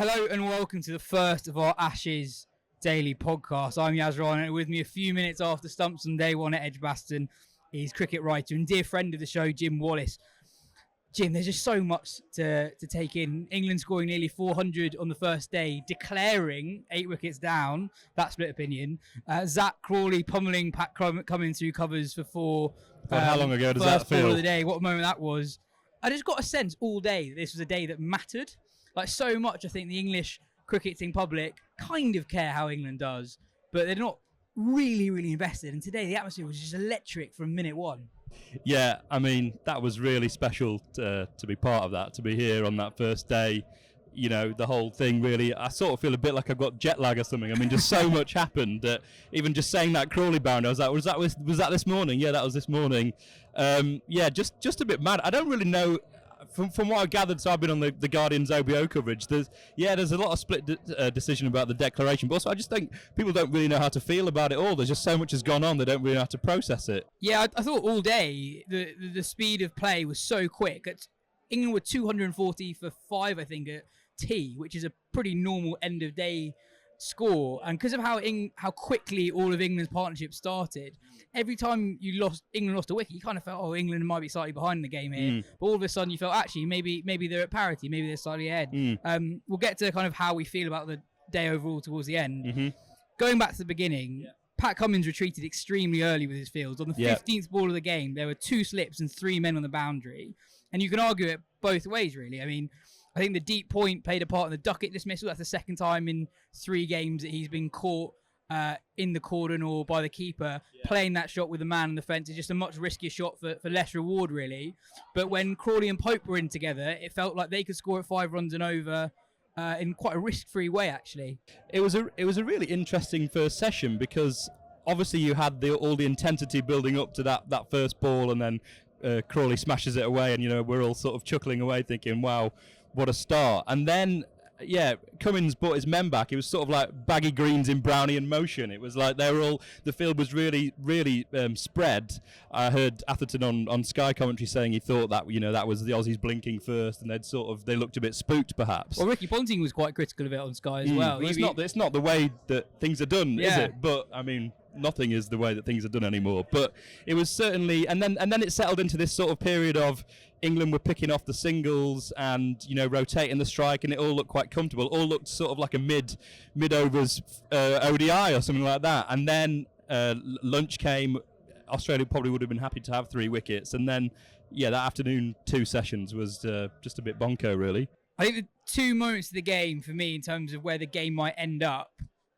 Hello and welcome to the first of our Ashes daily podcast. I'm Rana, and with me a few minutes after stumps on day one at Edgbaston is cricket writer and dear friend of the show, Jim Wallace. Jim, there's just so much to take in. England scoring nearly 400 on the first day, declaring 8 wickets down. That split opinion. Zach Crawley pummeling Pat Cummins through covers for 4. How long ago does that first feel? ball of the day. What a moment that was. I just got a sense all day that this was a day that mattered. Like so much, I think the English cricketing public kind of care how England does, but they're not really invested. And today the atmosphere was just electric from minute one. Yeah, I mean, that was really special to be part of that, to be here on that first day. You know, the whole thing really, I sort of feel a bit like I've got jet lag or something. I mean, just so much happened that even just saying that Crawley bound, I was like, was that this morning? Yeah, that was this morning. Just a bit mad. I don't really know. From what I gathered, so I've been on the Guardian's OBO coverage, there's a lot of split decision about the declaration, but also I just think people don't really know how to feel about it all. There's just so much has gone on, they don't really know how to process it. Yeah, I thought all day the speed of play was so quick. England were 240 for 5, I think, at tea, which is a pretty normal end of day score, and because of how quickly all of England's partnership started, every time England lost a wicket, you kind of felt, oh, England might be slightly behind the game here. But all of a sudden you felt, actually, maybe they're at parity, maybe they're slightly ahead. We'll get to kind of how we feel about the day overall towards the end. Going back to the beginning, Pat Cummins retreated extremely early with his fields. On the 15th ball of the game, there were 2 slips and 3 men on the boundary, and you can argue it both ways, really. I mean, I think the deep point played a part in the Duckett dismissal. That's the second time in 3 games that he's been caught in the cordon or by the keeper. Playing that shot with a man on the fence is just a much riskier shot for less reward, really. But when Crawley and Pope were in together, it felt like they could score at 5 runs and over in quite a risk-free way, actually. It was a really interesting first session because obviously you had all the intensity building up to that first ball, and then Crawley smashes it away, and we're all sort of chuckling away thinking, wow, what a start. And then Cummins brought his men back. It was sort of like baggy greens in Brownian motion. It was like the field was really spread. I heard Atherton on Sky commentary saying he thought that that was the Aussies blinking first, and they looked a bit spooked perhaps. Well, Ricky Ponting was quite critical of it on Sky as well. It's not the way that things are done, is it? But I mean, nothing is the way that things are done anymore. But it was certainly, and then it settled into this sort of period of England were picking off the singles and rotating the strike, and it all looked quite comfortable. All looked sort of like a mid overs ODI or something like that. And then lunch came. Australia probably would have been happy to have 3 wickets, and then that afternoon 2 sessions was just a bit bonko, really. I think the 2 moments of the game for me in terms of where the game might end up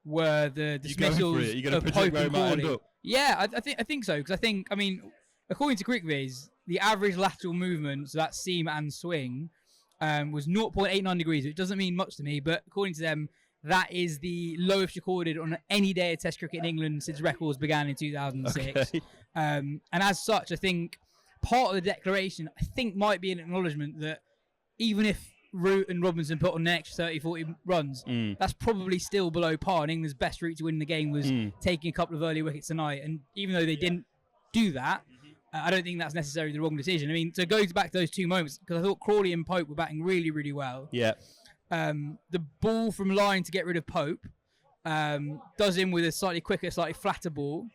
were the dismissals of Pope and Crawley. Yeah, I think so, because I mean, according to CricViz, the average lateral movement, so that's seam and swing, was 0.89 degrees. It doesn't mean much to me, but according to them, that is the lowest recorded on any day of Test cricket in England since records began in 2006. Okay. And as such, I think part of the declaration, might be an acknowledgement that even if Root and Robinson put on an extra 30-40 runs, that's probably still below par, and England's best route to win the game was taking a couple of early wickets tonight. And even though they didn't do that, I don't think that's necessarily the wrong decision. I mean, so go back to those 2 moments, because I thought Crawley and Pope were batting really well. Yeah. The ball from line to get rid of Pope does him with a slightly quicker, slightly flatter ball.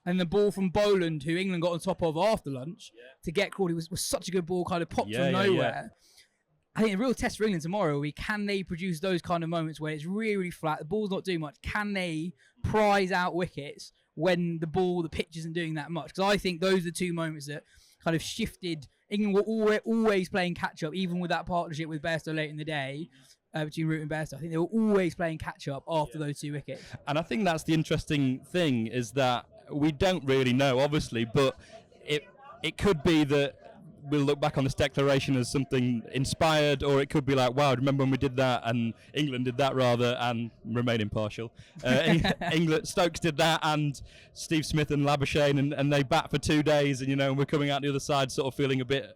And the ball from Boland, who England got on top of after lunch, to get Crawley was such a good ball, kind of popped from nowhere. I think the real test for England tomorrow will be, can they produce those kind of moments where it's really flat, the ball's not doing much? Can they prize out wickets when the pitch isn't doing that much? Because I think those are the 2 moments that kind of shifted. England were always playing catch-up, even with that partnership with Bairstow late in the day. Between Root and Bairstow, I think they were always playing catch-up after those 2 wickets. And I think that's the interesting thing, is that we don't really know, obviously, but it could be that we'll look back on this declaration as something inspired, or it could be like, wow, remember when we did that, and England did that rather, and remain impartial. Stokes did that, and Steve Smith and Labuschagne, and they bat for 2 days, and we're coming out the other side sort of feeling a bit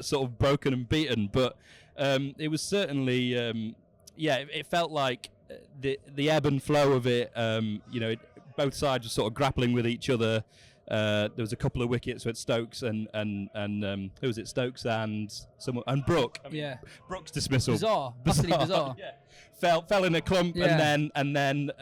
sort of broken and beaten. But it was certainly, it felt like the ebb and flow of it. Both sides were sort of grappling with each other. There was a couple of wickets with Stokes and who was it? Stokes and someone and Brook. Brook's dismissal. Bizarre. Yeah. Fell in a clump, and then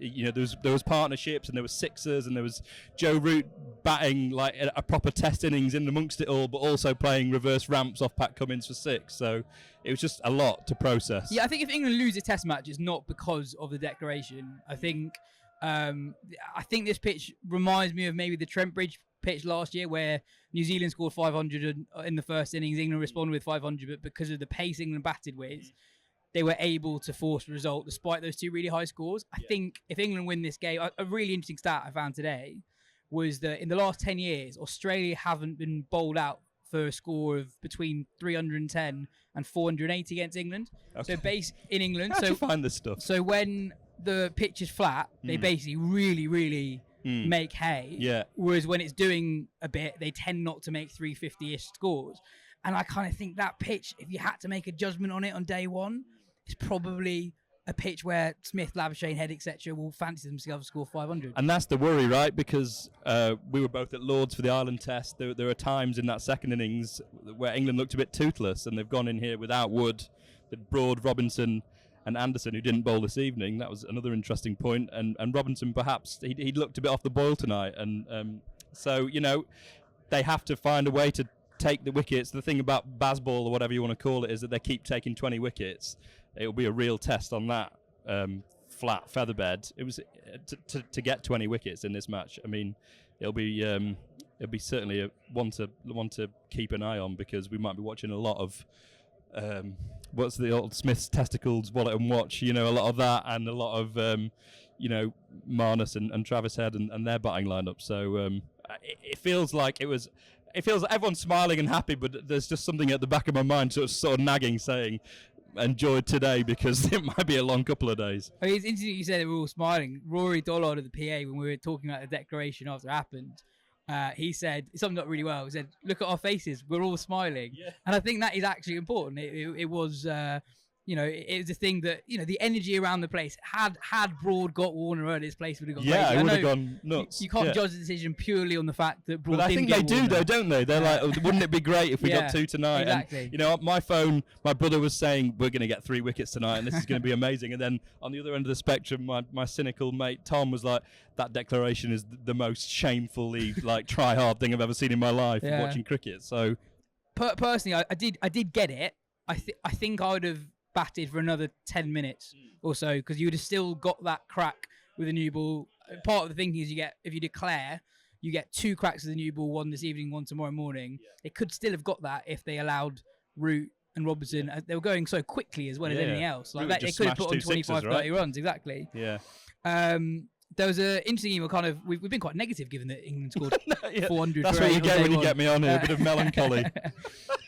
there was partnerships, and there was sixers, and there was Joe Root batting like a proper test innings in amongst it all, but also playing reverse ramps off Pat Cummins for 6. So it was just a lot to process. Yeah, I think if England lose a test match, it's not because of the declaration. I think this pitch reminds me of maybe the Trent Bridge pitch last year, where New Zealand scored 500 in the first innings. England responded with 500, but because of the pace England batted with, they were able to force a result despite those 2 really high scores. I think if England win this game, a really interesting stat I found today was that in the last 10 years, Australia haven't been bowled out for a score of between 310 and 480 against England. Okay. So base in England. How'd you find this stuff? So when the pitch is flat, they basically really make hay. Yeah. Whereas when it's doing a bit, they tend not to make 350-ish scores. And I kind of think that pitch, if you had to make a judgment on it on day one, it's probably a pitch where Smith, Labuschagne, Head, etc. will fancy themselves to score 500. And that's the worry, right? Because we were both at Lords for the Ireland Test. There are times in that second innings where England looked a bit toothless, and they've gone in here without Wood, Broad, Robinson, and Anderson, who didn't bowl this evening. That was another interesting point. And Robinson, perhaps, he looked a bit off the boil tonight. And so, they have to find a way to take the wickets. The thing about Bazball, or whatever you want to call it, is that they keep taking 20 wickets. It'll be a real test on that flat featherbed. It was to get 20 wickets in this match. I mean, it'll be certainly a one to keep an eye on, because we might be watching a lot of what's the old Smith's testicles, wallet and watch. A lot of that, and a lot of Marnus and Travis Head and their batting lineup. So it feels like everyone's smiling and happy, but there's just something at the back of my mind sort of nagging, saying, enjoy today, because it might be a long couple of days. I mean, it's interesting you said that we're all smiling. Rory Dollard of the PA, when we were talking about the declaration after it happened, he said, it summed up really well. He said, look at our faces, we're all smiling. Yeah. And I think that is actually important. It was it was a thing that, the energy around the place, had Broad got Warner early, this place would have gone crazy. Yeah, it would have gone nuts. You can't judge the decision purely on the fact that Broad didn't get Warner. But I think they do, though, don't they? They're like, wouldn't it be great if we got 2 tonight? Exactly. And, my phone, my brother was saying, we're going to get 3 wickets tonight, and this is going to be amazing. And then on the other end of the spectrum, my cynical mate Tom was like, that declaration is the most shamefully, try hard thing I've ever seen in my life watching cricket. So, personally, I did get it. I think I would have batted for another 10 minutes or so, because you would have still got that crack with a new ball. Part of the thinking is if you declare, you get 2 cracks with the new ball, one this evening, one tomorrow morning. They could still have got that if they allowed Root and Robinson. They were going so quickly as well as anything else. Like that, they could have put on 25, 30 runs. Exactly. Yeah. There was an interesting email, we've been quite negative given that England scored 400. That's what you get when you get me on here, a bit of melancholy.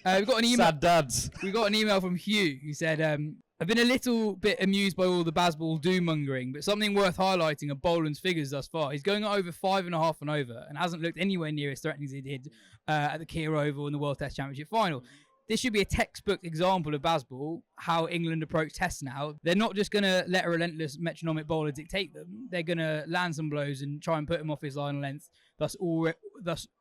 We've got an email. Sad dads. We got an email from Hugh who said, I've been a little bit amused by all the Bazball doom-mongering, but something worth highlighting are Boland's figures thus far. He's going over 5.5 and over, and hasn't looked anywhere near as threatening as he did at the Kia Oval in the World Test Championship final. This should be a textbook example of Bazball, how England approach tests now. They're not just going to let a relentless metronomic bowler dictate them. They're going to land some blows and try and put him off his line length, thus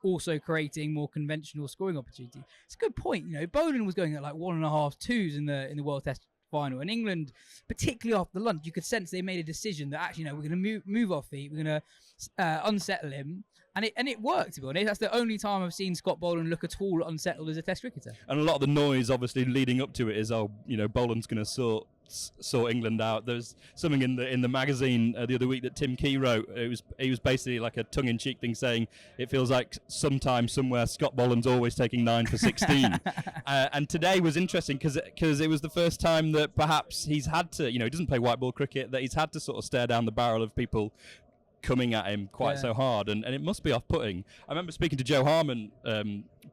also creating more conventional scoring opportunity. It's a good point. Boland was going at 1.5, 2s in the World Test final. And England, particularly after the lunch, you could sense they made a decision that actually, we're going to move our feet. We're going to unsettle him. And it worked, to be honest. That's the only time I've seen Scott Boland look at all unsettled as a Test cricketer. And a lot of the noise, obviously, leading up to it is, Boland's going to sort England out. There's something in the magazine the other week that Tim Key wrote. He was basically like a tongue-in-cheek thing, saying it feels like sometime somewhere Scott Boland's always taking 9 for 16. And today was interesting because it was the first time that perhaps he's had to, he doesn't play white ball cricket, that he's had to sort of stare down the barrel of people coming at him quite so hard, and it must be off-putting. I remember speaking to Joe Harmon,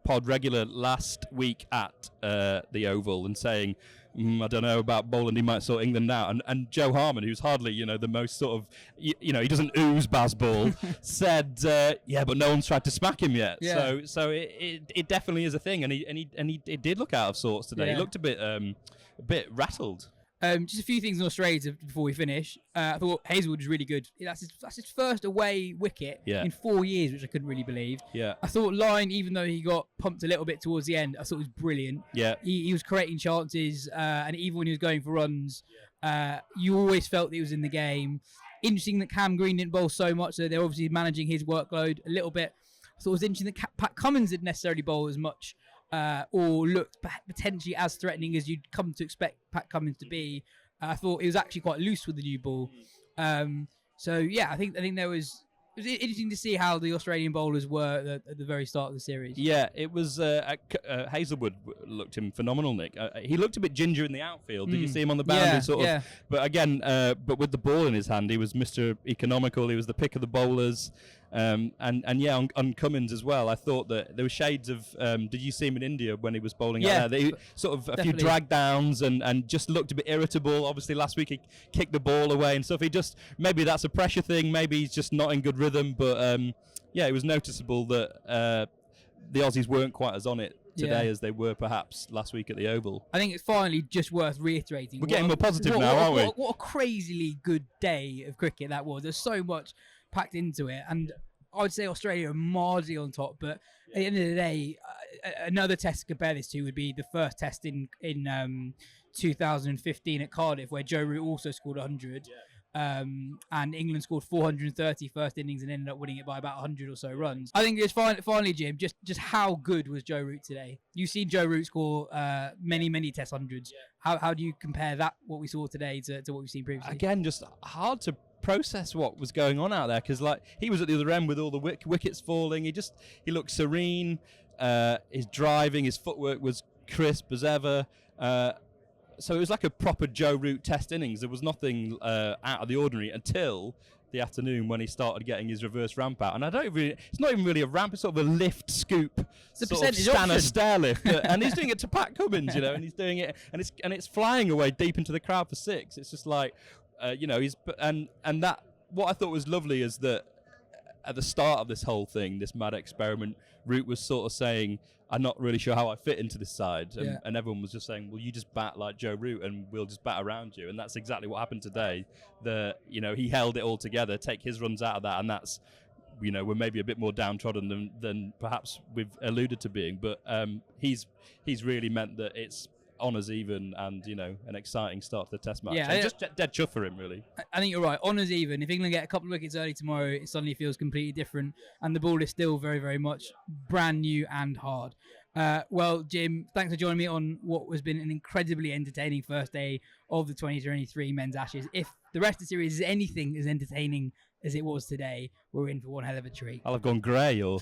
pod regular, last week at the Oval, and saying, I don't know about Boland, he might sort England out. And Joe Harmon, who's hardly, the most sort of, he doesn't ooze Bazball, said, but no one's tried to smack him yet. Yeah. So it definitely is a thing, and he did look out of sorts today. Yeah. He looked a bit rattled. Just a few things on Australia before we finish. I thought Hazelwood was really good. That's his first away wicket in 4 years, which I couldn't really believe. Yeah. I thought Line, even though he got pumped a little bit towards the end, I thought it was brilliant. Yeah. He was creating chances, and even when he was going for runs, you always felt that he was in the game. Interesting that Cam Green didn't bowl so much, so they're obviously managing his workload a little bit. I thought it was interesting that Pat Cummins didn't necessarily bowl as much or looked potentially as threatening as you'd come to expect Pat Cummins to be. I thought he was actually quite loose with the new ball. So yeah, I think there was. It was interesting to see how the Australian bowlers were at the very start of the series. Yeah, it was. Hazelwood looked him phenomenal, Nick. He looked a bit ginger in the outfield. Did you see him on the boundary? Yeah. But again, but with the ball in his hand, he was Mr. Economical. He was the pick of the bowlers. And yeah, on Cummins as well. I thought that there were shades of. Did you see him in India when he was bowling out there? Sort of a few drag downs and just looked a bit irritable. Obviously, last week he kicked the ball away and stuff. Maybe that's a pressure thing. Maybe he's just not in good rhythm. But yeah, it was noticeable that the Aussies weren't quite as on it today as they were perhaps last week at the Oval. I think it's finally just worth reiterating. We're getting more positive now, aren't we? What a crazily good day of cricket that was. There's so much packed into it, and I would say Australia are marginally on top, but at the end of the day, another test to compare this to would be the first test in 2015 at Cardiff, where Joe Root also scored 100. And England scored 430 first innings and ended up winning it by about 100 or so runs. I think it's finally, Jim, just how good was Joe Root today? You've seen Joe Root score many test hundreds. How do you compare that, what we saw today, to what we've seen previously? Again, just hard to process what was going on out there, because like he was at the other end with all the wickets falling. He looked serene. His driving, his footwork was crisp as ever. So it was like a proper Joe Root test innings. There was nothing out of the ordinary until the afternoon when he started getting his reverse ramp out. And it's not even really a ramp, it's sort of a lift scoop. It's a percentage option. Stair lift. And he's doing it to Pat Cummins, and he's doing it, and it's flying away deep into the crowd for 6. It's just like, and that, what I thought was lovely is that at the start of this whole thing, this mad experiment, Root was sort of saying, I'm not really sure how I fit into this side. And everyone was just saying, well, you just bat like Joe Root and we'll just bat around you. And that's exactly what happened today. He held it all together, take his runs out of that, and that's, we're maybe a bit more downtrodden than perhaps we've alluded to being. But he's really meant that it's honours even and, an exciting start to the Test match. Yeah, just dead chuff for him, really. I think you're right. Honours even. If England get a couple of wickets early tomorrow, it suddenly feels completely different. And the ball is still very, very much brand new and hard. Well, Jim, thanks for joining me on what has been an incredibly entertaining first day of the 2023 Men's Ashes. If the rest of the series is anything as entertaining as it was today, we're in for one hell of a treat. I'll have gone grey or...